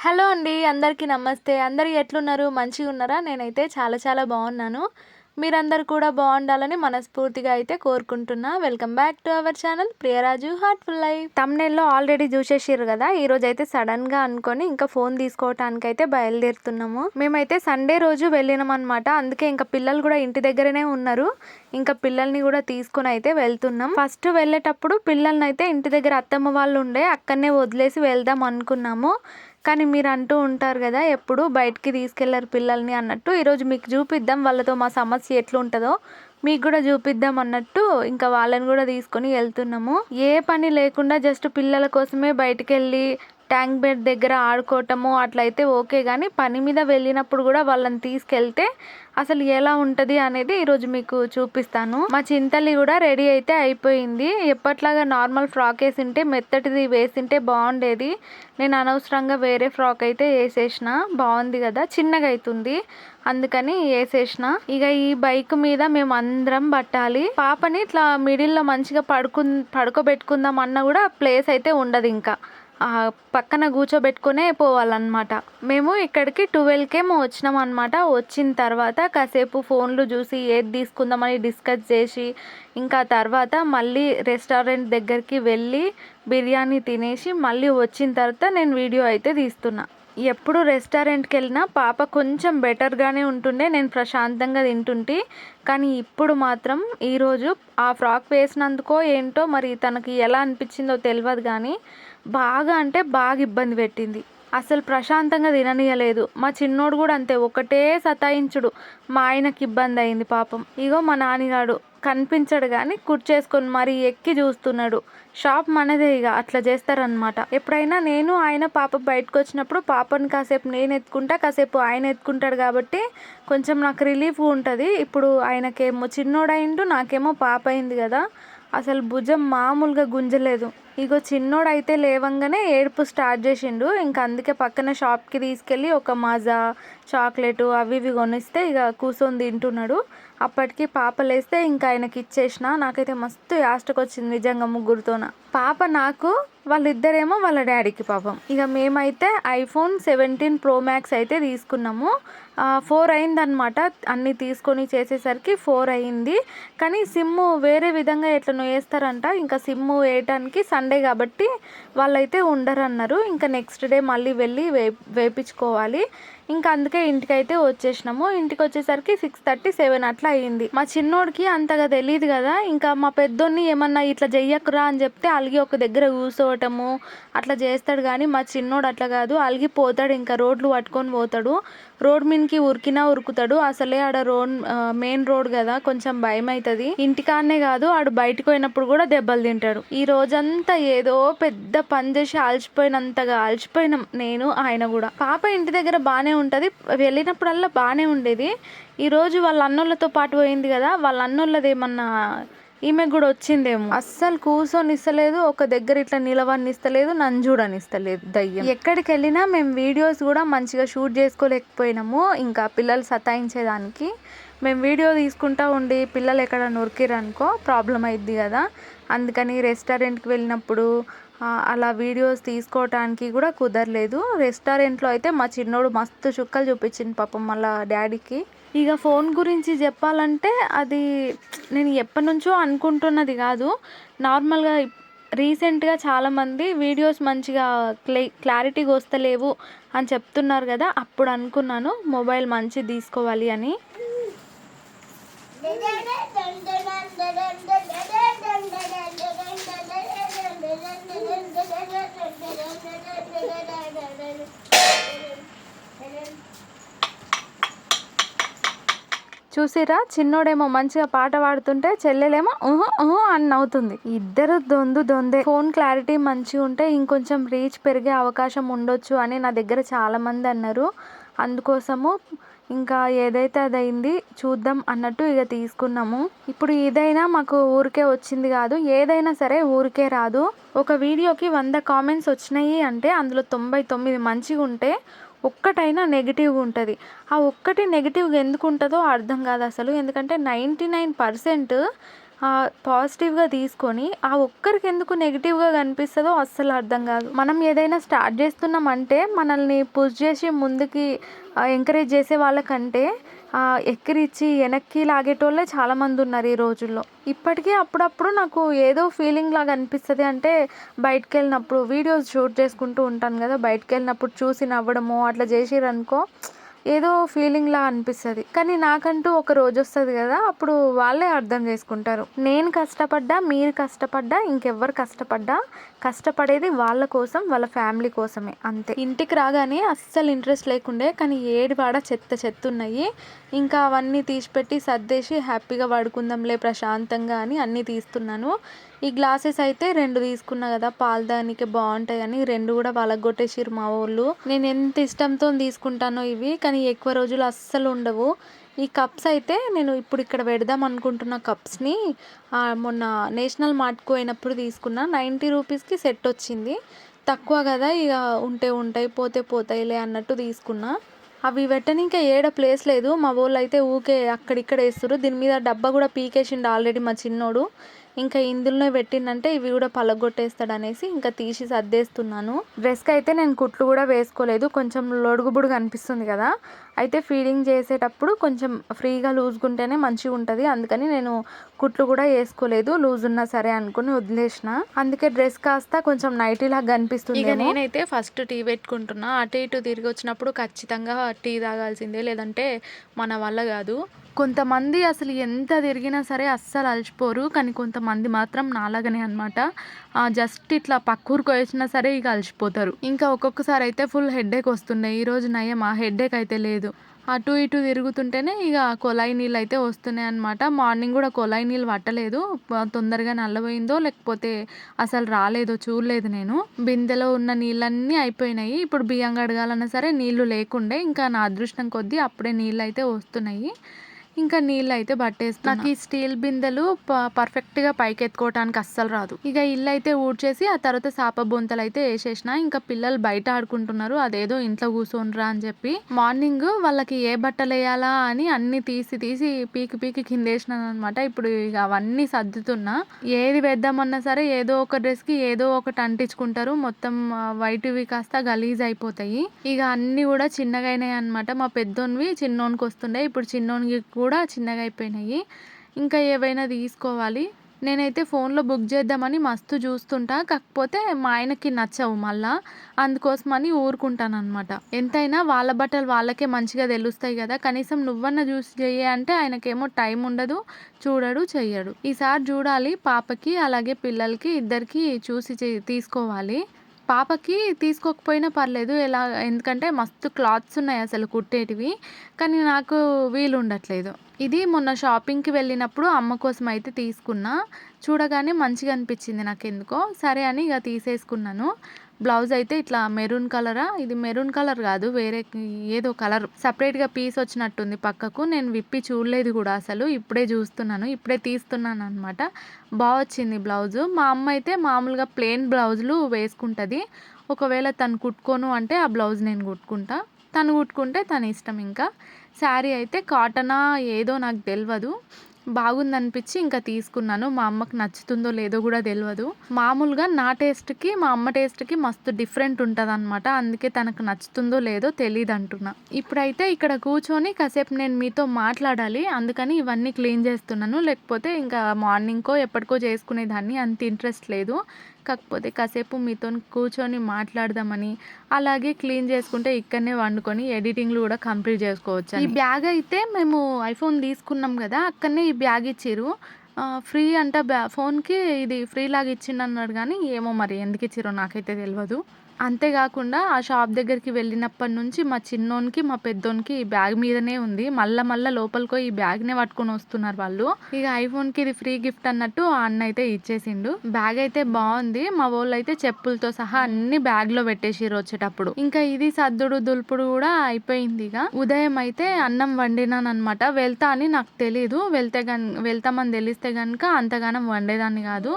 Hello అండి. అందరికీ నమస్తే. అందరూ ఎట్లున్నారు? మంచిగున్నారా? నేనైతే చాలా చాలా బాగున్నాను. మీరందరూ కూడా బాగుండాలని మనస్ఫూర్తిగా అయితే కోరుకుంటున్నా. Welcome back to our channel Priyaraju heartful life. థంబ్‌నెయిల్‌లో ఆల్రెడీ చూసేసిర్రు కదా! ఈరోజైతే సడన్‌గా అనుకోని ఇంకా ఫోన్ తీసుకోవటానికైతే బయలుదేరుతున్నాము. మేమైతే సండే రోజు వెళ్ళినామన్నమాట. అందుకే ఇంకా పిల్లలు కూడా ఇంటి దగ్గరనే ఉన్నారు. ఇంకా పిల్లల్ని కూడా తీసుకొని అయితే వెళ్తున్నాం. ఫస్ట్ వెళ్ళేటప్పుడు పిల్లల్నైతే ఇంటి దగ్గర అత్తమ్మ వాళ్ళు ఉండే అక్కడనే వదిలేసి వెళ్దాం అనుకున్నాము. కానీ మీరు అంటూ ఉంటారు కదా, ఎప్పుడు బయటికి తీసుకెళ్లరు పిల్లల్ని అన్నట్టు. ఈరోజు మీకు చూపిద్దాం వాళ్ళతో మా సమస్య ఎట్లుంటుందో మీకు కూడా చూపిద్దాం అన్నట్టు ఇంకా వాళ్ళని కూడా తీసుకొని వెళ్తున్నాము. ఏ పని లేకుండా జస్ట్ పిల్లల కోసమే బయటికి వెళ్ళి ట్యాంక్ బెడ్ దగ్గర ఆడుకోవటము అట్లయితే ఓకే, కానీ పని మీద వెళ్ళినప్పుడు కూడా వాళ్ళని తీసుకెళ్తే అసలు ఎలా ఉంటుంది అనేది ఈరోజు మీకు చూపిస్తాను. మా చింతల్లి కూడా రెడీ అయితే అయిపోయింది. ఎప్పట్లాగా నార్మల్ ఫ్రాక్ వేసింటే మెత్తటిది వేసింటే బాగుండేది. నేను అనవసరంగా వేరే ఫ్రాక్ అయితే వేసేసిన. బాగుంది కదా, చిన్నగా అవుతుంది అందుకని వేసేసిన. ఇక ఈ బైక్ మీద మేము అందరం పట్టాలి. పాపని ఇట్లా మిడిల్లో మంచిగా పడుకోబెట్టుకుందాం అన్న కూడా ప్లేస్ అయితే ఉండదు. ఇంకా పక్కన కూర్చోబెట్టుకునే పోవాలన్నమాట. మేము ఇక్కడికి 12కేమో వచ్చినాం అనమాట. వచ్చిన తర్వాత కాసేపు ఫోన్లు చూసి ఏది తీసుకుందామని డిస్కస్ చేసి ఇంకా తర్వాత మళ్ళీ రెస్టారెంట్ దగ్గరికి వెళ్ళి బిర్యానీ తినేసి మళ్ళీ వచ్చిన తర్వాత నేను వీడియో అయితే తీస్తున్నా. ఎప్పుడు రెస్టారెంట్కి వెళ్ళినా పాప కొంచెం బెటర్గానే ఉంటుండే, నేను ప్రశాంతంగా తింటుంటే. కానీ ఇప్పుడు మాత్రం ఈరోజు ఆ ఫ్రాక్ వేసినందుకో ఏంటో మరి తనకి ఎలా అనిపించిందో తెలియదు, కానీ బాగా అంటే బాగా ఇబ్బంది పెట్టింది. అసలు ప్రశాంతంగా తిననీయలేదు. మా చిన్నోడు కూడా అంతే, ఒకటే సతాయించుడు. మా ఆయనకి ఇబ్బంది అయింది పాపం. ఇగో మా నాన్నగాడు కనిపించడు కానీ కుర్చేసుకొని మరి ఎక్కి చూస్తున్నాడు. షాప్ మనదే, ఇక అట్లా చేస్తారనమాట. ఎప్పుడైనా నేను ఆయన పాప బయటకు వచ్చినప్పుడు పాపని కాసేపు నేను ఎత్తుకుంటా, కాసేపు ఆయన ఎత్తుకుంటాడు కాబట్టి కొంచెం నాకు రిలీఫ్ ఉంటుంది. ఇప్పుడు ఆయనకేమో చిన్నోడైండు, నాకేమో పాప అయింది కదా, అసలు భుజం మామూలుగా గుంజలేదు. ఇగో చిన్నోడైతే లేవంగానే ఏడుపు స్టార్ట్ చేసిండు. ఇంకా అందుకే పక్కన షాప్కి తీసుకెళ్ళి ఒక మాజా చాక్లెట్ అవి ఇవి కొనిస్తే ఇక కూర్చొని తింటున్నాడు. అప్పటికి పాప లేస్తే ఇంకా ఆయనకి ఇచ్చేసిన. నాకైతే మస్తు యాస్టకు వచ్చింది నిజంగా ముగ్గురుతోన. పాప నాకు, వాళ్ళిద్దరేమో వాళ్ళ డాడీకి పాపం. ఇక మేమైతే ఐఫోన్ 17 Pro Max అయితే తీసుకున్నాము. 4 అయిందనమాట. అన్నీ తీసుకొని చేసేసరికి 4 అయింది. కానీ సిమ్ వేరే విధంగా ఎట్లనో వేస్తారంట. ఇంకా సిమ్ వేయటానికి సండే కాబట్టి వాళ్ళైతే ఉండరన్నారు. ఇంకా నెక్స్ట్ డే మళ్ళీ వెళ్ళి వేయించుకోవాలి. ఇంకా అందుకే ఇంటికైతే వచ్చేసినాము. ఇంటికి వచ్చేసరికి 6:30, 7 అట్లా అయ్యింది. మా చిన్నోడికి అంతగా తెలియదు కదా, ఇంకా మా పెద్దోడిని ఏమన్నా ఇట్లా చెయ్యకురా అని చెప్తే అలిగి ఒక దగ్గర కూర్చోవటము అట్లా చేస్తాడు. కానీ మా చిన్నోడు అట్లా కాదు, అలిగిపోతాడు. ఇంకా రోడ్లు పట్టుకొని పోతాడు. రోడ్ మీదకి ఉరికినా ఉరుకుతాడు. అసలే ఆడ మెయిన్ రోడ్ కదా, కొంచెం భయం అవుతుంది. ఇంటికాడనే కాదు, ఆడు బయటకు పోయినప్పుడు కూడా దెబ్బలు తింటాడు. ఈ రోజంతా ఏదో పెద్ద పని చేసి అలసిపోయినంతగా అలసిపోయినాం నేను ఆయన కూడా. పాప ఇంటి దగ్గర బాగానే ఉంటుంది, వెళ్ళినప్పుడల్లా బాగానే ఉండేది. ఈరోజు వాళ్ళ అన్నోళ్ళతో పాటు పోయింది కదా, వాళ్ళ అన్నోళ్ళది ఏమన్నా ఈమె కూడా వచ్చిందేమో. అస్సలు కూర్చొనిస్తలేదు, ఒక దగ్గర ఇట్లా నిలవనిస్తలేదు, నన్ను చూడనిస్తలేదు దయ్యం. ఎక్కడికి వెళ్ళినా మేము వీడియోస్ కూడా మంచిగా షూట్ చేసుకోలేకపోయినాము. ఇంకా పిల్లలు సతాయించేదానికి మేము వీడియో తీసుకుంటా ఉండి పిల్లలు ఎక్కడ నొరికిరనుకో ప్రాబ్లం అయింది కదా. అందుకని రెస్టారెంట్కి వెళ్ళినప్పుడు అలా వీడియోస్ తీసుకోవటానికి కూడా కుదరలేదు. రెస్టారెంట్లో అయితే మా చిన్నోడు మస్తు చుక్కలు చూపించింది పాపం మళ్ళా డాడీకి. ఇక ఫోన్ గురించి చెప్పాలంటే అది నేను ఎప్పటి నుంచో అనుకుంటున్నది కాదు. నార్మల్గా రీసెంట్గా చాలామంది వీడియోస్ మంచిగా క్లారిటీగా వస్తలేవు అని చెప్తున్నారు కదా, అప్పుడు అనుకున్నాను మొబైల్ మంచిది తీసుకోవాలి అని. చూసిరా, చిన్నోడేమో మంచిగా పాట పాడుతుంటే చెల్లెలేమో ఊహు ఊహు అని నవ్వుతుంది. ఇద్దరు దొందే. ఫోన్ క్లారిటీ మంచిగా ఉంటే ఇంకొంచెం రీచ్ పెరిగే అవకాశం ఉండొచ్చు అని నా దగ్గర చాలా మంది అన్నారు. అందుకోసము ఇంకా ఏదైతే అదైంది చూద్దాం అన్నట్టు ఇక తీసుకున్నాము. ఇప్పుడు ఇదైనా మాకు ఊరికే వచ్చింది కాదు, ఏదైనా సరే ఊరికే రాదు. ఒక వీడియోకి 100 కామెంట్స్ వచ్చినాయి అంటే అందులో 99 మంచిగా ఉంటే ఒక్కటైనా నెగిటివ్గా ఉంటుంది. ఆ ఒక్కటి నెగిటివ్గా ఎందుకు ఉంటుందో అర్థం కాదు అసలు. ఎందుకంటే 99% పాజిటివ్‌గా తీసుకొని, ఆ ఒక్కరికి ఎందుకు నెగెటివ్‌గా కనిపిస్తదో అస్సలు అర్థం కాదు. మనం ఏదైనా స్టార్ట్ చేస్తున్నామంటే మనల్ని పుష్ చేసి ముందుకి ఎంకరేజ్ చేసే వాళ్ళకంటే ఎక్కిరిచ్చి వెనక్కి లాగేటోళ్ళే చాలామంది ఉన్నారు ఈ రోజుల్లో. ఇప్పటికీ అప్పుడప్పుడు నాకు ఏదో ఫీలింగ్ లాగా అనిపిస్తది. అంటే బయటికెళ్ళినప్పుడు వీడియోస్ షూట్ చేసుకుంటూ ఉంటాను కదా! బయటికెళ్ళినప్పుడు చూసి నవ్వడమో అట్లా చేసిర్రనుకో ఏదో ఫీలింగ్‌లా అనిపిస్తది. కానీ నాకంటూ ఒక రోజొస్తది గదా! అప్పుడు వాళ్ళే అర్థం చేసుకుంటారు. నేను కష్టపడ్డా, మీరు కష్టపడ్డా, ఇంకెవ్వరు కష్టపడ్డా, కష్టపడేది వాళ్ళ కోసం, వాళ్ళ ఫ్యామిలీ కోసమే అంతే. ఇంటికి రాగానే అస్సలు ఇంట్రెస్ట్ లేకుండే, కానీ ఏడివాడ చెత్త చెత్తున్నయి. ఇంకా అవన్నీ తీసిపెట్టి సర్దేసి హ్యాపీగా పడుకుందాంలే ప్రశాంతంగా అని అన్నీ తీస్తున్నాను. ఈ గ్లాసెస్ అయితే 2 తీసుకున్నా కదా! పాలు తాగనీకి బావుంటాయని 2 కూడా పలగ్గొట్టేసిర్రు మా వోళ్ళు. నేను ఎంత ఇష్టంతోని తీసుకుంటానో ఇవి, కానీ ఎక్కువ రోజులు అస్సలు ఉండవు. ఈ కప్స్ అయితే నేను ఇప్పుడు ఇక్కడ పెడదాం అనుకుంటున్న కప్స్‌ని మొన్న నేషనల్ మార్ట్‌కి పోయినప్పుడు తీసుకున్నా. 90 రూపీస్‌కి సెట్ వచ్చింది. తక్కువ కదా! ఇక ఉంటే ఉంటాయి, పోతే పోతాయిలే అన్నట్టు తీసుకున్నా. అవి పెట్టనీకే ఏడ ప్లేస్ లేదు. మా వోళ్ళైతే ఊకే అక్కడిక్కడ ఏస్తుర్రు. దీని మీద డబ్బా కూడా పీకేసిండు ఆల్రెడీ మా చిన్నోడు. ఇంకా ఇందులోనే పెట్టిండంటే ఇవి కూడా పలగొట్టేస్తాడనేసి ఇంకా తీసి సర్దేస్తున్నాను. డ్రెస్‌కి అయితే నేను కుట్లు కూడా వేసుకోలేదు. కొంచెం లొడుగుబుడుగు అనిపిస్తుంది కదా! అయితే ఫీడింగ్ చేసేటప్పుడు కొంచెం ఫ్రీగా లూజ్‌గా ఉంటేనే మంచిగుంటది. అందుకని నేను కుట్లు కూడా ఏసుకోలేదు. లూజ్ ఉన్నా సరే అనుకుని వదిలేసిన. అందుకే డ్రెస్ కాస్త కొంచెం నైటీలాగా కనిపిస్తుందేమో. ఇక నేనైతే ఫస్ట్ టీ పెట్టుకుంటున్నా. అటు ఇటు తిరిగి వచ్చినప్పుడు ఖచ్చితంగా టీ తాగాల్సిందే, లేదంటే మన వల్ల కాదు. కొంతమంది అసలు ఎంత తిరిగినా సరే అస్సలు అలసిపోరు. కానీ కొంతమంది మాత్రం నాలాగనే అనమాట. జస్ట్ ఇట్లా పక్కూరికి పోయొచ్చినా సరే ఇక అలసిపోతారు. ఇంకా ఒక్కొక్కసారి అయితే ఫుల్ హెడ్‌ఏక్ వస్తుండే. ఈరోజు నయం ఆ హెడ్‌ఏక్ అయితే లేదు. అటు ఇటు తిరుగుతుంటేనే ఇక కొలాయి నీళ్ళు అయితే వస్తున్నాయి అనమాట. మార్నింగ్ కూడా కొలాయి నీళ్ళు పట్టలేదు. తొందరగా నల్లబోయిందో లేకపోతే అసలు రాలేదో చూడలేదు నేను. బిందెలో ఉన్న నీళ్ళన్నీ అయిపోయినాయి. ఇప్పుడు బియ్యం కడగాలన్నా సరే నీళ్లు లేకుండే. ఇంకా నా అదృష్టం కొద్దీ అప్పుడే నీళ్ళు అయితే వస్తున్నాయి. ఇంకా నీళ్ళైతే పట్టేస్తున్నా. నాకు ఈ స్టీల్ బిందెలు పర్ఫెక్ట్‌గా పైకెత్తుకోవటానికి అస్సలు రాదు. ఇక ఇల్లైతే ఊడ్చేసి ఆ తర్వాత సాప బొంతలైతే ఏసేసిన. ఇంకా పిల్లలు బయట ఆడుకుంటున్నారు. అదేదో ఇంట్లో కూర్చోనిరా అని చెప్పి మార్నింగ్ వాళ్ళకి ఏ బట్టలేయాలా అని అన్నీ తీసి తీసి పీకి పీకి కిందేసినాననమాట. ఇప్పుడు ఇక అవన్నీ సర్దుతున్నా. ఏది వేద్దామన్నా సరే ఏదో ఒక డ్రెస్‌కి ఏదో ఒకటి అంటించుకుంటారు. మొత్తం వైట్‌వి కాస్త గలీజ్ అయిపోతాయి. ఇక అన్నీ కూడా చిన్నగా అయినాయన్నమాట. మా పెద్దోనివి చిన్నోనికి వస్తుండే. ఇప్పుడు చిన్నోనికి కూడా చిన్నగా అయిపోయినాయి. ఇంకా ఏవైనా తీసుకోవాలి. నేనైతే ఫోన్‌లో బుక్ చేద్దామని మస్తు చూస్తుంటా. కాకపోతే మా ఆయనకి నచ్చవు మళ్ళా. అందుకోసమని ఊరుకుంటాననమాట. ఎంతైనా వాళ్ళ బట్టలు వాళ్ళకే మంచిగా తెలుస్తాయి కదా! కనీసం నువ్వన్నా చూసి చెయ్యి అంటే ఆయనకేమో టైం ఉండదు. చూడడు, చెయ్యడు. ఈసారి చూడాలి పాపకి అలాగే పిల్లలకి ఇద్దరికీ చూసి తీసుకోవాలి. పాపకి తీసుకోకపోయినా పర్లేదు. ఎందుకంటే మస్తు క్లాత్స్ ఉన్నాయి అసలు కుట్టేటివి. కానీ నాకు వీలుండట్లేదు. ఇది మొన్న షాపింగ్‌కి వెళ్ళినప్పుడు అమ్మ కోసం అయితే తీసుకున్నా. చూడగానే మంచిగా అనిపించింది నాకెందుకో. సరే అని ఇక తీసేసుకున్నాను. బ్లౌజ్ అయితే ఇట్లా మెరూన్ కలరా? ఇది మెరూన్ కలర్ కాదు, వేరే ఏదో కలర్ సెపరేట్‌గా పీస్ వచ్చినట్టుంది పక్కకు. నేను విప్పి చూడలేదు కూడా అసలు. ఇప్పుడే చూస్తున్నాను. ఇప్పుడే తీస్తున్నాననమాట. వచ్చింది బ్లౌజు. మా అమ్మ అయితే మామూలుగా ప్లెయిన్ బ్లౌజులు వేసుకుంటది. ఒకవేళ తను కుట్టుకోను అంటే ఆ బ్లౌజ్ నేను కుట్టుకుంటా. తను కుట్టుకుంటే తన ఇష్టం ఇంకా. శారీ అయితే కాటనా ఏదో నాకు తెలవదు. బాగుందనిపించి ఇంకా తీసుకున్నాను. మా అమ్మకి నచ్చుతుందో లేదో కూడా తెలవదు. మామూలుగా నా టేస్ట్‌కి మా అమ్మ టేస్ట్‌కి మస్తు డిఫరెంట్ ఉంటదనమాట. అందుకే తనకు నచ్చుతుందో లేదో తెలీదంటున్నా. ఇప్పుడైతే ఇక్కడ కూర్చొని కాసేపు నేను మీతో మాట్లాడాలి. అందుకని ఇవన్నీ క్లీన్ చేస్తున్నాను. లేకపోతే ఇంకా మార్నింగ్‌కో ఎప్పటికో చేసుకునేదాన్ని. అంత ఇంట్రెస్ట్ లేదు. కాకపోతే కాసేపు మీతోని కూర్చొని మాట్లాడదామని, అలాగే క్లీన్ చేసుకుంటే ఇక్కడనే వండుకొని ఎడిటింగ్‌లు కూడా కంప్లీట్ చేసుకోవచ్చని. ఈ బ్యాగ్ అయితే మేము ఐఫోన్ తీసుకున్నాం కదా! అక్కడనే ఈ బ్యాగ్ ఇచ్చిర్రు. ఫ్రీ అంట ఫోన్‌కి ఇది ఫ్రీ లాగా ఇచ్చిండన్నాడు గానీ, ఏమో మరి ఎందుకు ఇచ్చిర్రో నాకైతే తెలవదు. అంతేగాకుండా ఆ షాప్ దగ్గరికి వెళ్ళినప్పటి నుంచి మా చిన్నోనికి, మా పెద్దోనికి ఈ బ్యాగ్ మీదనే ఉంది. మళ్ళా లోపలికి పోయి ఈ బ్యాగ్‌నే పట్టుకొని వస్తున్నారు వాళ్ళు. ఇక ఐఫోన్‌కి ఇది ఫ్రీ గిఫ్ట్ అన్నట్టు ఆ అన్న అయితే ఇచ్చేసిండు. బ్యాగ్ అయితే బాగుంది. మా వోళ్ళైతే చెప్పులతో సహా అన్ని బ్యాగ్‌లో పెట్టేసిర్రు వచ్చేటప్పుడు. ఇంకా ఇది సర్దుడు దులుపుడు కూడా అయిపోయింది ఇక. ఉదయం అయితే అన్నం వండినాననమాట. వెళ్తా అని నాకు తెలీదు. వెళ్తామని తెలిస్తే గనుక అంతగానం వండేదాన్ని కాదు.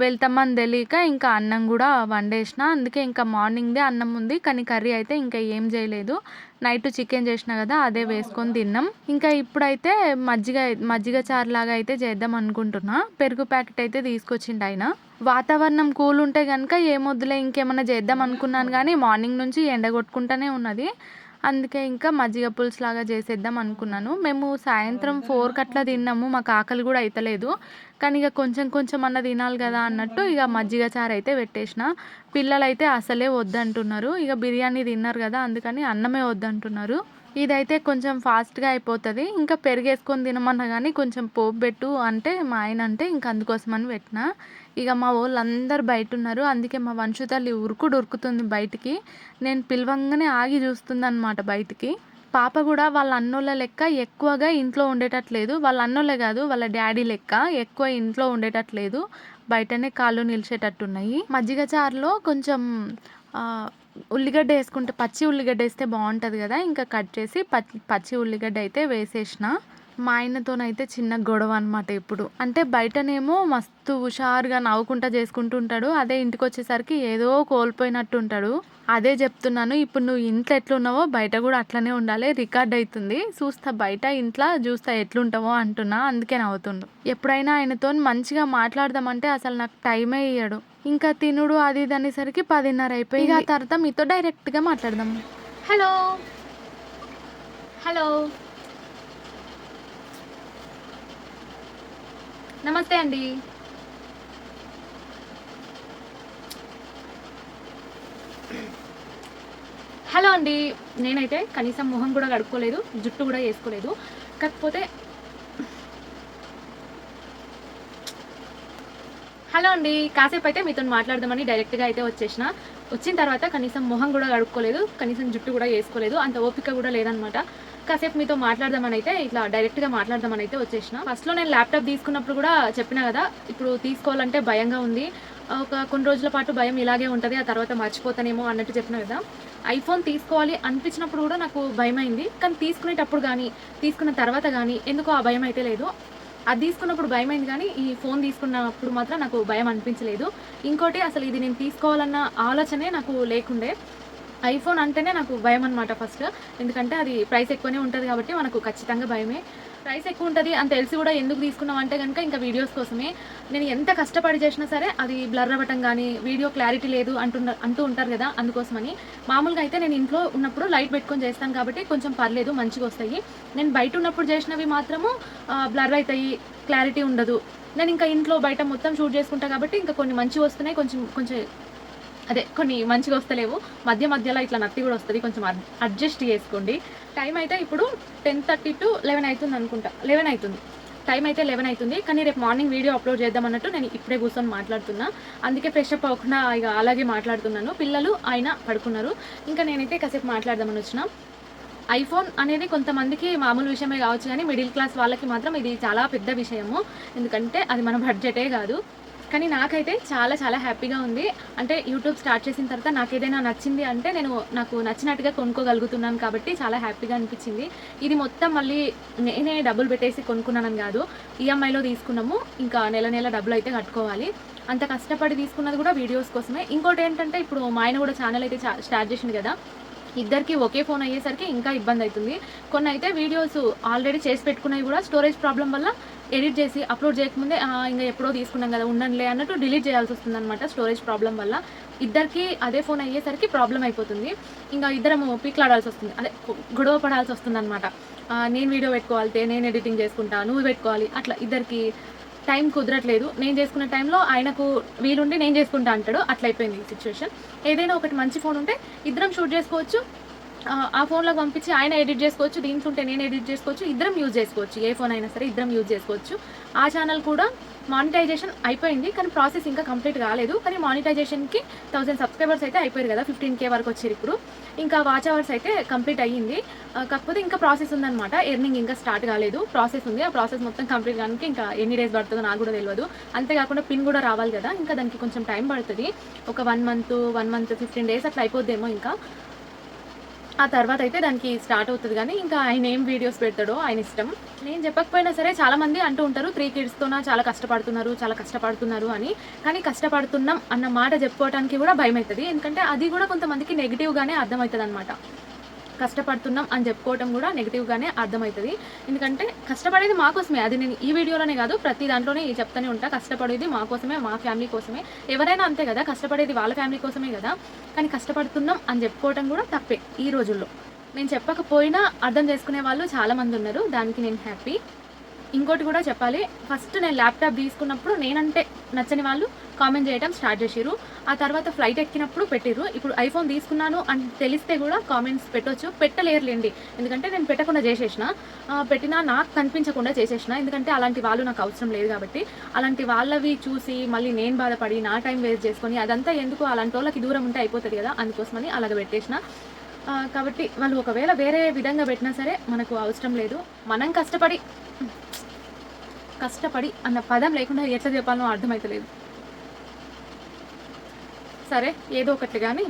వెళ్తామని తెలియక ఇంకా అన్నం కూడా వండేసిన. అందుకే ఇంకా మార్నింగ్దే అన్నం ఉంది, కానీ కర్రీ అయితే ఇంకా ఏం చేయలేదు. నైట్ చికెన్ చేసిన కదా, అదే వేసుకొని తిన్నాం. ఇంకా ఇప్పుడైతే మజ్జిగ చారు లాగా అయితే చేద్దాం అనుకుంటున్నా. పెరుగు ప్యాకెట్ అయితే తీసుకొచ్చిండు ఆయన. వాతావరణం కూల్ ఉంటే కనుక ఏమొద్దులే ఇంకేమన్నా చేద్దాం అనుకున్నాను, కానీ మార్నింగ్ నుంచి ఎండ కొట్టుకుంటూనే ఉన్నది. అందుకే ఇంకా మజ్జిగ పులుసు లాగా చేసేద్దాం అనుకున్నాను. మేము సాయంత్రం 4కి అట్లా తిన్నాము, మాకు ఆకలి కూడా అవుతలేదు. కానీ ఇక కొంచెం కొంచెం అన్న తినాలి కదా అన్నట్టు ఇక మజ్జిగ చారు అయితే పెట్టేసిన. పిల్లలైతే అసలే వద్దంటున్నారు. ఇక బిర్యానీ తిన్నారు కదా, అందుకని అన్నమే వద్దంటున్నారు. ఇదైతే కొంచెం ఫాస్ట్గా అయిపోతుంది. ఇంకా పెరిగేసుకొని తినమన్నా కానీ కొంచెం పోపు పెట్టు అంటే మా ఆయన అంటే ఇంకా అందుకోసమని పెట్టిన. ఇక మా వాళ్ళు అందరు బయట ఉన్నారు, అందుకే మా వంశు తల్లి ఉరుకుతుంది బయటికి. నేను పిలవంగానే ఆగి చూస్తుంది అనమాట బయటికి. పాప కూడా వాళ్ళ అన్నోళ్ళ లెక్క ఎక్కువగా ఇంట్లో ఉండేటట్లేదు. వాళ్ళ అన్నోళ్ళే కాదు, వాళ్ళ డాడీ లెక్క ఎక్కువ ఇంట్లో ఉండేటట్లేదు. బయటనే కాళ్ళు నిలిచేటట్టున్నాయి. మజ్జిగ చారులో కొంచెం ఉల్లిగడ్డ వేసుకుంటే, పచ్చి ఉల్లిగడ్డ వేస్తే బాగుంటుంది కదా, ఇంకా కట్ చేసి పచ్చి ఉల్లిగడ్డ అయితే వేసేసిన. మా ఆయనతోనైతే చిన్న గొడవ అనమాట ఇప్పుడు. అంటే బయటనేమో మస్తు హుషారుగా నవ్వుకుంటా చేసుకుంటూ ఉంటాడు, అదే ఇంటికి వచ్చేసరికి ఏదో కోల్పోయినట్టు ఉంటాడు. అదే చెప్తున్నాను, ఇప్పుడు నువ్వు ఇంట్లో ఎట్లున్నావో బయట కూడా అట్లనే ఉండాలి. రికార్డ్ అవుతుంది, చూస్తా బయట ఇంట్లో చూస్తా ఎట్లుంటావో అంటున్నా, అందుకే నవ్వుతుండు. ఎప్పుడైనా ఆయనతో మంచిగా మాట్లాడదామంటే అసలు నాకు టైమే ఇయ్యడు. ఇంకా తినుడు అది ఇది అనేసరికి 10:30 అయిపోయి. ఆ తర్వాత మీతో డైరెక్ట్గా మాట్లాడదాం. హలో హలో నమస్తే అండి. హలో అండి. నేనైతే కనీసం మొహం కూడా కడుక్కోలేదు, జుట్టు కూడా వేసుకోలేదు. కాకపోతే హలో అండి, కాసేపు అయితే మీతో మాట్లాడదామని డైరెక్ట్గా అయితే వచ్చిన తర్వాత కనీసం మొహం కూడా కడుక్కోలేదు, కనీసం జుట్టు కూడా వేసుకోలేదు, అంత ఓపిక కూడా లేదనమాట. కాసేపు మీతో మాట్లాడదామని అయితే ఇట్లా డైరెక్ట్గా మాట్లాడదామని అయితే వచ్చేసిన. ఫస్ట్లో నేను ల్యాప్టాప్ తీసుకున్నప్పుడు కూడా చెప్పినా కదా, ఇప్పుడు తీసుకోవాలంటే భయంగా ఉంది, కొన్ని రోజుల పాటు భయం ఇలాగే ఉంటుంది, ఆ తర్వాత మర్చిపోతానేమో అన్నట్టు చెప్పిన కదా. ఐఫోన్ తీసుకోవాలి అనిపించినప్పుడు కూడా నాకు భయం అయింది, కానీ తీసుకునేటప్పుడు కానీ తీసుకున్న తర్వాత కానీ ఎందుకో ఆ భయం అయితే లేదు. అది తీసుకున్నప్పుడు భయమైంది, కానీ ఈ ఫోన్ తీసుకున్నప్పుడు మాత్రం నాకు భయం అనిపించలేదు. ఇంకోటి, అసలు ఇది నేను తీసుకోవాలన్న ఆలోచనే నాకు లేకుండే. ఐఫోన్ అంటేనే నాకు భయం అనమాట ఫస్ట్, ఎందుకంటే అది ప్రైస్ ఎక్కువనే ఉంటుంది కాబట్టి మనకు ఖచ్చితంగా భయమే. ప్రైస్ ఎక్కువ ఉంటుంది అని తెలిసి కూడా ఎందుకు తీసుకున్నాం అంటే కనుక ఇంకా వీడియోస్ కోసమే. నేను ఎంత కష్టపడి చేసినా సరే అది బ్లర్ అవ్వటం కానీ వీడియో క్లారిటీ లేదు అంటూ ఉంటారు కదా, అందుకోసమని. మామూలుగా అయితే నేను ఇంట్లో ఉన్నప్పుడు లైట్ పెట్టుకొని చేస్తాను కాబట్టి కొంచెం పర్లేదు, మంచిగా వస్తాయి. నేను బయట ఉన్నప్పుడు చేసినవి మాత్రము బ్లర్ అవుతాయి, క్లారిటీ ఉండదు. నేను ఇంకా ఇంట్లో బయట మొత్తం షూట్ చేసుకుంటా కాబట్టి ఇంకా కొన్ని మంచిగా వస్తున్నాయి, కొంచెం కొన్ని మంచిగా వస్తలేవు. మధ్యలో ఇట్లా నత్తి కూడా వస్తుంది, కొంచెం అడ్జస్ట్ చేసుకోండి. టైం అయితే ఇప్పుడు 10:30 to 11 అవుతుంది అనుకుంటా. 11 అవుతుంది, టైం అయితే 11 అవుతుంది. కానీ రేపు మార్నింగ్ వీడియో అప్లోడ్ చేద్దాం అన్నట్టు నేను ఇప్పుడే కూర్చొని మాట్లాడుతున్నా, అందుకే ఫ్రెష్ అప్ అవ్వకుండా ఇక అలాగే మాట్లాడుతున్నాను. పిల్లలు ఆయన పడుకున్నారు, ఇంకా నేనైతే కాసేపు మాట్లాడదామని వచ్చిన. ఐఫోన్ అనేది కొంతమందికి మామూలు విషయమే కావచ్చు, కానీ మిడిల్ క్లాస్ వాళ్ళకి మాత్రం ఇది చాలా పెద్ద విషయము, ఎందుకంటే అది మన బడ్జెటే కాదు. కానీ నాకైతే చాలా హ్యాపీగా ఉంది. అంటే యూట్యూబ్ స్టార్ట్ చేసిన తర్వాత నాకు ఏదైనా నచ్చింది అంటే నాకు నచ్చినట్టుగా కొనుక్కోగలుగుతున్నాను కాబట్టి చాలా హ్యాపీగా అనిపించింది. ఇది మొత్తం మళ్ళీ నేనే డబ్బులు పెట్టేసి కొనుక్కున్నానని కాదు, ఈఎంఐలో తీసుకున్నాము. ఇంకా నెల డబ్బులు అయితే కట్టుకోవాలి. అంత కష్టపడి తీసుకున్నది కూడా వీడియోస్ కోసమే. ఇంకోటి ఏంటంటే, ఇప్పుడు మా ఆయన కూడా ఛానల్ అయితే స్టార్ట్ చేసింది కదా, ఇద్దరికి ఒకే ఫోన్ అయ్యేసరికి ఇంకా ఇబ్బంది అవుతుంది. కొన్ని అయితే వీడియోస్ ఆల్రెడీ చేసి పెట్టుకున్నవి కూడా స్టోరేజ్ ప్రాబ్లం వల్ల ఎడిట్ చేసి అప్లోడ్ చేయకముందే ఇంకా ఎప్పుడో తీసుకున్నాం కదా ఉండండిలే అన్నట్టు డిలీట్ చేయాల్సి వస్తుంది అనమాట, స్టోరేజ్ ప్రాబ్లం వల్ల. ఇద్దరికి అదే ఫోన్ అయ్యేసరికి ప్రాబ్లం అయిపోతుంది. ఇంకా ఇద్దరము పీక్లాడాల్సి వస్తుంది, అదే గొడవ పడాల్సి వస్తుంది అనమాట. నేను వీడియో పెట్టుకోవాలి, నేను ఎడిటింగ్ చేసుకుంటా, నువ్వు పెట్టుకోవాలి, అట్లా ఇద్దరికి టైం కుదరట్లేదు. నేను చేసుకునే టైంలో ఆయనకు వీలుండి నేను చేసుకుంటా అంటాడు, అట్లా అయిపోయింది ఈ సిచ్యువేషన్. ఏదైనా ఒకటి మంచి ఫోన్ ఉంటే ఇద్దరం షూట్ చేసుకోవచ్చు, ఆ ఫోన్లోకి పంపించి ఆయన ఎడిట్ చేసుకోవచ్చు, దీంట్లో ఉంటే నేను ఎడిట్ చేసుకోవచ్చు, ఇద్దరం యూజ్ చేసుకోవచ్చు. ఏ ఫోన్ అయినా సరే ఇద్దరం యూజ్ చేసుకోవచ్చు. ఆ ఛానల్ కూడా మానిటైజేషన్ అయిపోయింది, కానీ ప్రాసెస్ ఇంకా కంప్లీట్ కాలేదు. కానీ మానిటైజేషన్కి 1000 సబ్స్క్రైబర్స్ అయితే అయిపోయారు కదా, 15K వరకు వచ్చారు ఇప్పుడు. ఇంకా వాచ్ అవర్స్ అయితే కంప్లీట్ అయ్యింది, కాకపోతే ఇంకా ప్రాసెస్ ఉందన్నమాట. ఎర్నింగ్ ఇంకా స్టార్ట్ కాలేదు, ప్రాసెస్ ఉంది. ఆ ప్రాసెస్ మొత్తం కంప్లీట్ కానీ ఇంకా ఎన్ని డేస్ పడుతుందో నాకు కూడా తెలియదు. అంతేకాకుండా పిన్ కూడా రావాలి కదా, ఇంకా దానికి కొంచెం టైం పడుతుంది. ఒక 1 month 15 days అట్లా అయిపోద్దేమో. ఇంకా ఆ తర్వాత అయితే దానికి స్టార్ట్ అవుతుంది. కానీ ఇంకా ఆయన ఏం వీడియోస్ పెడతాడో ఆయన ఇష్టం. నేను చెప్పకపోయినా సరే చాలామంది అంటూ ఉంటారు 3 కిడ్స్‌తోన చాలా కష్టపడుతున్నారు, చాలా కష్టపడుతున్నారు అని. కానీ కష్టపడుతున్నాం అన్న మాట చెప్పుకోవడానికి కూడా భయమైతది. ఎందుకంటే అది కూడా కొంతమందికి నెగెటివ్‌గానే అర్థమవుతదనమాట. కష్టపడుతున్నాం అని చెప్పుకోవటం కూడా నెగెటివ్‌గానే అర్థమవుతది. ఎందుకంటే కష్టపడేది మా కోసమే. అది నేను ఈ వీడియోలోనే కాదు ప్రతి దాంట్లోనే చెప్తూనే ఉంటా. కష్టపడేది మా కోసమే, మా ఫ్యామిలీ కోసమే. ఎవరైనా అంతే కదా! కష్టపడేది వాళ్ళ ఫ్యామిలీ కోసమే కదా! కానీ కష్టపడుతున్నాం అని చెప్పుకోవటం కూడా తప్పే ఈ రోజుల్లో. నేను చెప్పకపోయినా అర్థం చేసుకునే వాళ్ళు చాలామంది ఉన్నారు. దానికి నేను హ్యాపీ. ఇంకోటి కూడా చెప్పాలి. ఫస్ట్ నేను ల్యాప్‌టాప్ తీసుకున్నప్పుడు నేనంటే నచ్చని వాళ్ళు కామెంట్ చేయడం స్టార్ట్ చేసిర్రు. ఆ తర్వాత ఫ్లైట్ ఎక్కినప్పుడు పెట్టిర్రు. ఇప్పుడు ఐఫోన్ తీసుకున్నాను అని తెలిస్తే కూడా కామెంట్స్ పెట్టొచ్చు. పెట్టలేరులెండి. ఎందుకంటే నేను పెట్టకుండా చేసేసిన. పెట్టినా నాకు కనిపించకుండా చేసేసిన. ఎందుకంటే అలాంటి వాళ్ళు నాకు అవసరం లేదు కాబట్టి. అలాంటి వాళ్ళవి చూసి మళ్ళీ నేను బాధపడి నా టైం వేస్ట్ చేసుకొని అదంతా ఎందుకు అలాంటోళ్ళకి దూరం ఉంటే అయిపోతది కదా! అందుకోసమని అలాగ పెట్టేసిన. కాబట్టి వాళ్ళు ఒకవేళ వేరే విధంగా పెట్టినా సరే మనకు అవసరం లేదు. మనం కష్టపడి అన్న పదం లేకుండా ఎట్లా చెప్పాలనో అర్థమైతలేదు. సరే ఏదో ఒకటి గానీ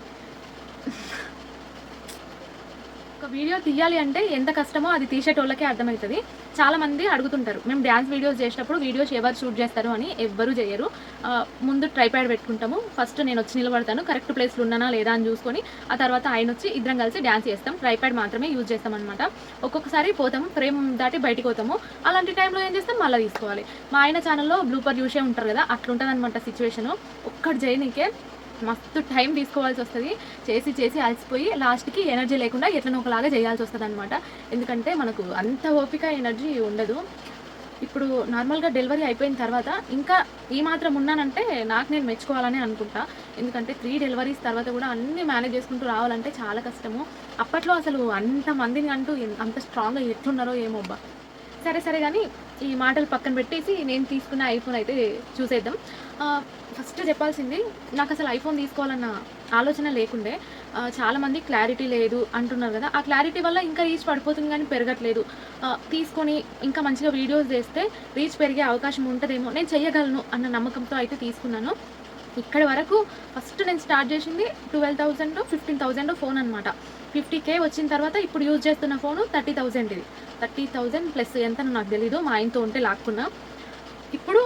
ఒక వీడియో తీయాలి అంటే ఎంత కష్టమో అది తీసేటోళ్ళకే అర్థమవుతది. చాలామంది అడుగుతుంటారు. మేము డాన్స్ వీడియోస్ చేసేటప్పుడు వీడియోస్ ఎవరు షూట్ చేస్తారు అని. ఎవ్వరు చేయరు. ముందు ట్రైపాడ్ పెట్టుకుంటాము. ఫస్ట్ నేనొచ్చి నిలబడతాను. కరెక్ట్ ప్లేస్‌లో ఉన్నానా లేదా అని చూసుకొని ఆ తర్వాత ఆయనొచ్చి ఇద్దరం కలిసి డాన్స్ చేస్తాం. ట్రైపాడ్ మాత్రమే యూజ్ చేస్తామనమాట. ఒక్కొక్కసారి పోతాము. ఫ్రేమ్ దాటి బయటికి పోతాము. అలాంటి టైంలో ఏం చేస్తాం మళ్ళీ తీసుకోవాలి. మా ఆయన ఛానల్‌లో బ్లూపర్ చూసే ఉంటారు కదా! అట్లుంటదనమాట సిచ్యువేషను. ఒక్కటి చేయనీకే మస్తు టైం తీసుకోవాల్సి వస్తది. చేసి అలసిపోయి లాస్ట్‌కి ఎనర్జీ లేకుండా ఎట్లనో ఒకలాగా చేయాల్సి వస్తదనమాట. ఎందుకంటే మనకు అంత ఓపిక, ఎనర్జీ ఉండదు. ఇప్పుడు నార్మల్‌గా డెలివరీ అయిపోయిన తర్వాత ఇంకా ఈ మాత్రం ఉన్నానంటే నాకు నేను మెచ్చుకోవాలనే అనుకుంటా. ఎందుకంటే 3 డెలివరీస్ తర్వాత కూడా అన్నీ మేనేజ్ చేసుకుంటూ రావాలంటే చాలా కష్టము. అప్పట్లో అసలు అంతమందిని అంటూ అంత స్ట్రాంగ్‌గా ఎట్లున్నారో ఏమో అబ్బా! సరే గానీ ఈ మాటలు పక్కన పెట్టేసి నేను తీసుకున్న ఐఫోన్ అయితే చూసేద్దాం. ఫస్ట్ చెప్పాల్సింది నాకసలు ఐఫోన్ తీసుకోవాలన్న ఆలోచన లేకుండే. చాలామంది క్లారిటీ లేదు అంటున్నారు కదా! ఆ క్లారిటీ వల్ల ఇంకా రీచ్ పడిపోతుంది గానీ పెరగట్లేదు. తీసుకొని ఇంకా మంచిగా వీడియోస్ చేస్తే రీచ్ పెరిగే అవకాశం ఉంటదేమో, నేను చెయ్యగలను అన్న నమ్మకంతో అయితే తీసుకున్నాను. ఇక్కడి వరకు ఫస్ట్ నేను స్టార్ట్ చేసింది 12,000 15,000 ఫోన్ అనమాట. 50K వచ్చిన తర్వాత ఇప్పుడు యూజ్ చేస్తున్న ఫోను 30,000 ఇది. 30,000 ప్లస్ ఎంతనో నాకు తెలీదు. మా ఆయనతో ఉంటే లాక్కున్నా. ఇప్పుడు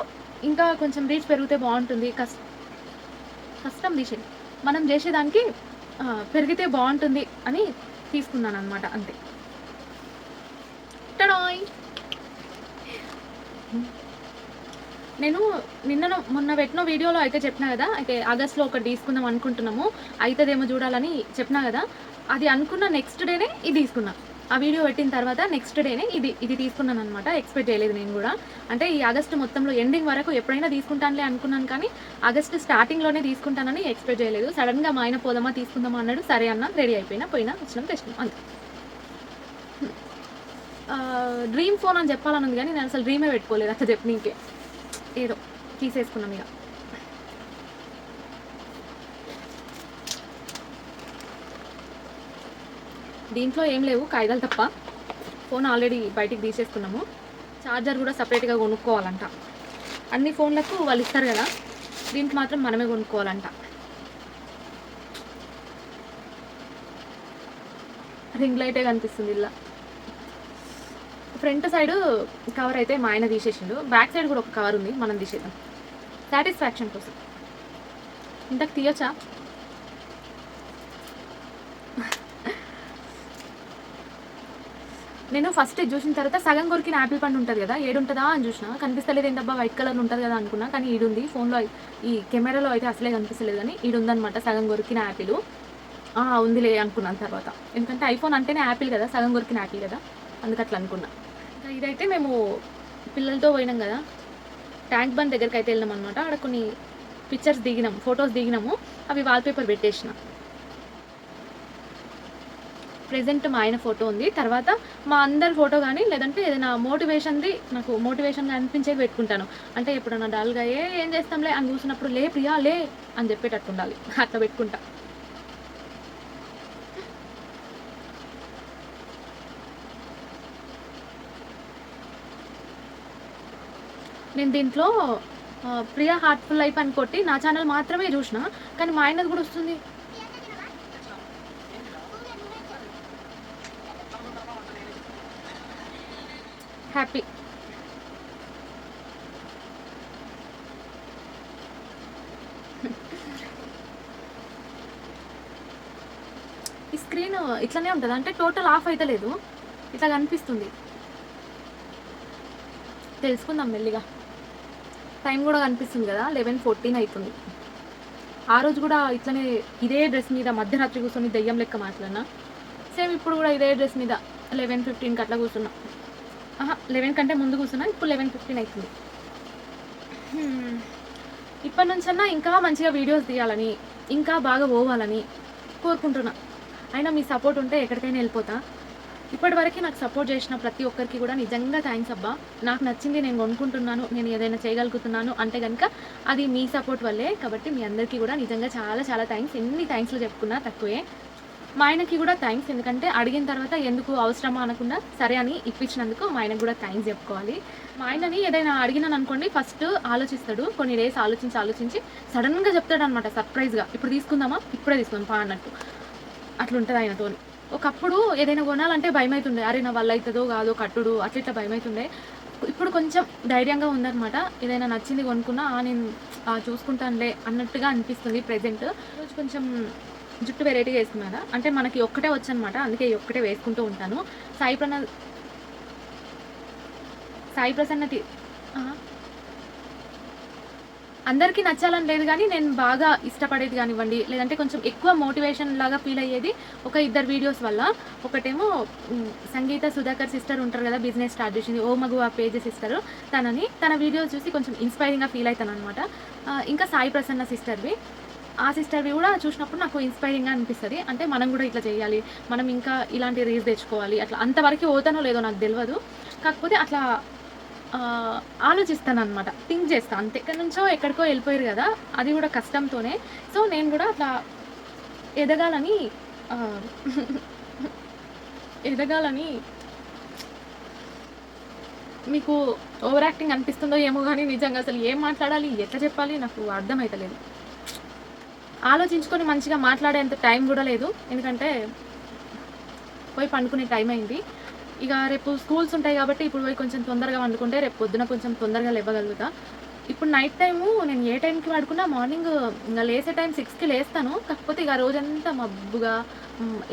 ఇంకా కొంచెం రీచ్ పెరిగితే బావుంటుంది. కష్టం తీసేది. మనం చేసేదానికి పెరిగితే బావుంటుంది అని తీసుకున్నాననమాట అంతే. టడాయ్! నేను మొన్న పెట్టిన వీడియోలో అయితే చెప్పినా కదా! అయితే ఆగస్ట్‌లో ఒకటి తీసుకుందాం అనుకుంటున్నాము. అయితదేమో చూడాలని చెప్పినా కదా! అది అనుకున్న నెక్స్ట్ డేనే ఇది తీసుకున్నా. ఆ వీడియో పెట్టిన తర్వాత నెక్స్ట్ డేనే ఇది తీసుకున్నాననమాట. ఎక్స్‌పెక్ట్ చేయలేదు నేను గూడా. అంటే ఈ ఆగస్ట్ మొత్తంలో ఎండింగ్ వరకు ఎప్పుడైనా తీసుకుంటానులే అనుకున్నాను కానీ, ఆగస్ట్ స్టార్టింగ్‌లోనే తీసుకుంటానని ఎక్స్‌పెక్ట్ చేయలేదు. సడెన్‌గా మా ఆయన పోదామా తీసుకుందామా అన్నాడు. సరే అన్నా, రెడీ అయిపోయినా, వచ్చినాం తెచ్చినాం అంతే. డ్రీమ్ ఫోన్ అని చెప్పాలని ఉంది కానీ నేను అసలు డ్రీమే పెట్టుకోలేదు అట్లా చెప్పనీకే. ఏదో తీసేసుకున్నాం ఇక. దీంట్లో ఏం లేవు కాగితాలు తప్ప. ఫోన్ ఆల్రెడీ బయటికి తీసేసుకున్నాము. ఛార్జర్ కూడా సపరేట్గా కొనుక్కోవాలంట. అన్ని ఫోన్లకు వాళ్ళు ఇస్తారు కదా, దీంట్లో మాత్రం మనమే కొనుక్కోవాలంట. రింగ్ లైటే కనిపిస్తుంది ఇలా. ఫ్రంట్ సైడ్ కవర్ అయితే మా ఆయన తీసేసిండు. బ్యాక్ సైడ్ కూడా ఒక కవర్ ఉంది, మనం తీసేద్దాం సాటిస్ఫాక్షన్ కోసం. ఇంతకు తీయొచ్చా? నేను ఫస్ట్ చూసిన తర్వాత సగం కొరికిన యాపిల్ పండు ఉంటుంది కదా, ఏడుంటుందా అని చూసిన. కనిపిస్తలేదు ఏంటబ్బా వైట్ కలర్లో ఉంటుంది కదా అనుకున్నా. కానీ ఈడుంది. ఫోన్లో ఈ కెమెరాలో అయితే అసలే కనిపిస్తలేదు కానీ ఈడుందనమాట సగం కొరికిన యాపిల్. ఉందిలే అనుకున్నాను తర్వాత. ఎందుకంటే ఐఫోన్ అంటేనే యాపిల్ కదా, సగం కొరికిన యాపిల్ కదా, అందుకట్లా అనుకున్నా. ఇంకా ఇదైతే మేము పిల్లలతో పోయినాం కదా, ట్యాంక్ బండ్ దగ్గరికి అయితే వెళ్ళినాం అనమాట. అక్కడ కొన్ని పిక్చర్స్ దిగినాం, ఫొటోస్ దిగినాము. అవి వాల్పేపర్ పెట్టేసిన. ప్రెజెంట్ మా ఆయన ఫోటో ఉంది. తర్వాత మా అందరి ఫోటో కానీ లేదంటే ఏదైనా మోటివేషన్ది, నాకు మోటివేషన్గా అనిపించేది పెట్టుకుంటాను. అంటే ఎప్పుడన్నా డల్గా ఏం చేస్తాంలే అని చూసినప్పుడు లే ప్రియా లే అని చెప్పేటట్టు ఉండాలి, అట్లా పెట్టుకుంటా. నేను దీంట్లో ప్రియా హార్ట్ఫుల్ లైఫ్ అని కొట్టి నా ఛానల్ మాత్రమే చూసిన, కానీ మా ఆయనది కూడా వస్తుంది. హ్యాపీ. ఈ స్క్రీన్ ఇట్లనే ఉంటుంది, అంటే టోటల్ ఆఫ్ అయితే లేదు, ఇట్లా కనిపిస్తుంది. తెలుసుకుందాం మెల్లిగా. టైం కూడా కనిపిస్తుంది కదా, 11:14 అవుతుంది. ఆ రోజు కూడా ఇట్లనే ఇదే డ్రెస్ మీద మధ్యరాత్రి కూర్చొని దెయ్యం లెక్క మాట్లాడినా. సేమ్ ఇప్పుడు కూడా ఇదే డ్రెస్ మీద 11:15కి అట్లా కూర్చున్నా. 11 కంటే ముందు కూర్చున్నా, ఇప్పుడు 11:15 అవుతుంది. ఇప్పటి నుంచన్నా ఇంకా మంచిగా వీడియోస్ తీయాలని, ఇంకా బాగా పోవాలని కోరుకుంటున్నా. అయినా మీ సపోర్ట్ ఉంటే ఎక్కడికైనా వెళ్ళిపోతా. ఇప్పటివరకు నాకు సపోర్ట్ చేసిన ప్రతి ఒక్కరికి కూడా నిజంగా థ్యాంక్స్ అబ్బా. నాకు నచ్చింది నేను కొనుక్కుంటున్నాను, నేను ఏదైనా చేయగలుగుతున్నాను అంటే కనుక అది మీ సపోర్ట్ వల్లే. కాబట్టి మీ అందరికీ కూడా నిజంగా చాలా చాలా థ్యాంక్స్. ఎన్ని థ్యాంక్స్లు చెప్పుకున్నా తక్కువే. మా ఆయనకి కూడా థ్యాంక్స్, ఎందుకంటే అడిగిన తర్వాత ఎందుకు అవసరమా అనకుండా సరే అని ఇప్పించినందుకు మా ఆయనకు కూడా థ్యాంక్స్ చెప్పుకోవాలి. మా ఆయనని ఏదైనా అడిగినాను అనుకోండి, ఫస్ట్ ఆలోచిస్తాడు, కొన్ని డేస్ ఆలోచించి సడన్గా చెప్తాడు అనమాట, సర్ప్రైజ్గా. ఇప్పుడు తీసుకుందామా, ఇప్పుడే తీసుకుందాం పా అన్నట్టు. అట్లుంటుంది ఆయనతో. ఒకప్పుడు ఏదైనా కొనాలంటే భయం అవుతుండే, అరే నా వల్ల అవుతుందో కాదో కట్టుడు అట్లా ఇట్లా భయం అవుతుండే. ఇప్పుడు కొంచెం ధైర్యంగా ఉందన్నమాట. ఏదైనా నచ్చింది కొనుక్కున్నా నేను చూసుకుంటానులే అన్నట్టుగా అనిపిస్తుంది ప్రజెంట్. రోజు కొంచెం జుట్టు వెరైటీగా వేసుకున్నాను, అంటే మనకి ఒక్కటే వచ్చనమాట, అందుకే ఒక్కటే వేసుకుంటూ ఉంటాను. సాయి ప్రసన్న అందరికీ నచ్చాలని లేదు, కానీ నేను బాగా ఇష్టపడేది కానివ్వండి, లేదంటే కొంచెం ఎక్కువ మోటివేషన్ లాగా ఫీల్ అయ్యేది ఒక 2 వీడియోస్ వల్ల. ఒకటేమో సంగీత సుధాకర్ సిస్టర్ ఉంటారు కదా, బిజినెస్ స్టార్ట్ చేసింది, ఓ మగు ఆ పేజ్ సిస్టర్. తన వీడియోస్ చూసి కొంచెం ఇన్స్పైరింగ్గా ఫీల్ అవుతాను అనమాట. ఇంకా సాయి ప్రసన్న సిస్టర్వి, ఆ సిస్టర్వి కూడా చూసినప్పుడు నాకు ఇన్స్పైరింగ్గా అనిపిస్తుంది. అంటే మనం కూడా ఇట్లా చేయాలి, మనం ఇంకా ఇలాంటి రీల్స్ తెచ్చుకోవాలి, అట్లా అంతవరకు పోతానో లేదో నాకు తెలియదు. కాకపోతే అట్లా ఆలోచిస్తాను అనమాట, థింక్ చేస్తాను అంతే. ఎక్కడి నుంచో ఎక్కడికో వెళ్ళిపోయారు కదా, అది కూడా కష్టంతోనే. సో నేను కూడా అట్లా ఎదగాలని మీకు ఓవర్ యాక్టింగ్ అనిపిస్తుందో ఏమో కానీ నిజంగా అసలు ఏం మాట్లాడాలి, ఎట్లా చెప్పాలి నాకు అర్థమవుతలేదు. ఆలోచించుకొని మంచిగా మాట్లాడేంత టైం కూడా లేదు, ఎందుకంటే పోయి పండుకునే టైం అయింది. ఇక రేపు స్కూల్స్ ఉంటాయి కాబట్టి ఇప్పుడు పోయి కొంచెం తొందరగా వండుకుంటే రేపు పొద్దున కొంచెం తొందరగా లేవగలుగుతా. ఇప్పుడు నైట్ టైము నేను ఏ టైంకి పడుకున్నా మార్నింగ్ ఇంకా లేసే టైం 6కి లేస్తాను. కాకపోతే ఇక రోజంతా మబ్బుగా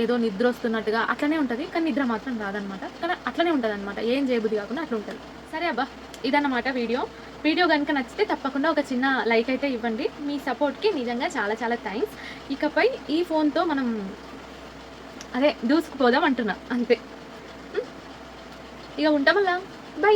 ఏదో నిద్ర వస్తున్నట్టుగా అట్లనే ఉంటుంది, కానీ నిద్ర మాత్రం రాదనమాట. కానీ అట్లనే ఉంటుంది అనమాట, ఏం చేయబుద్ధి కాకుండా అట్లా ఉంటుంది. సరే అబ్బా, ఇదన్నమాట వీడియో కనుక నచ్చితే తప్పకుండా ఒక చిన్న లైక్ అయితే ఇవ్వండి. మీ సపోర్ట్కి నిజంగా చాలా చాలా థ్యాంక్స్. ఇకపై ఈ ఫోన్తో మనం దూసుకుపోదాం అంటున్నా అంతే. ఇక ఉంటామల్లా, బై.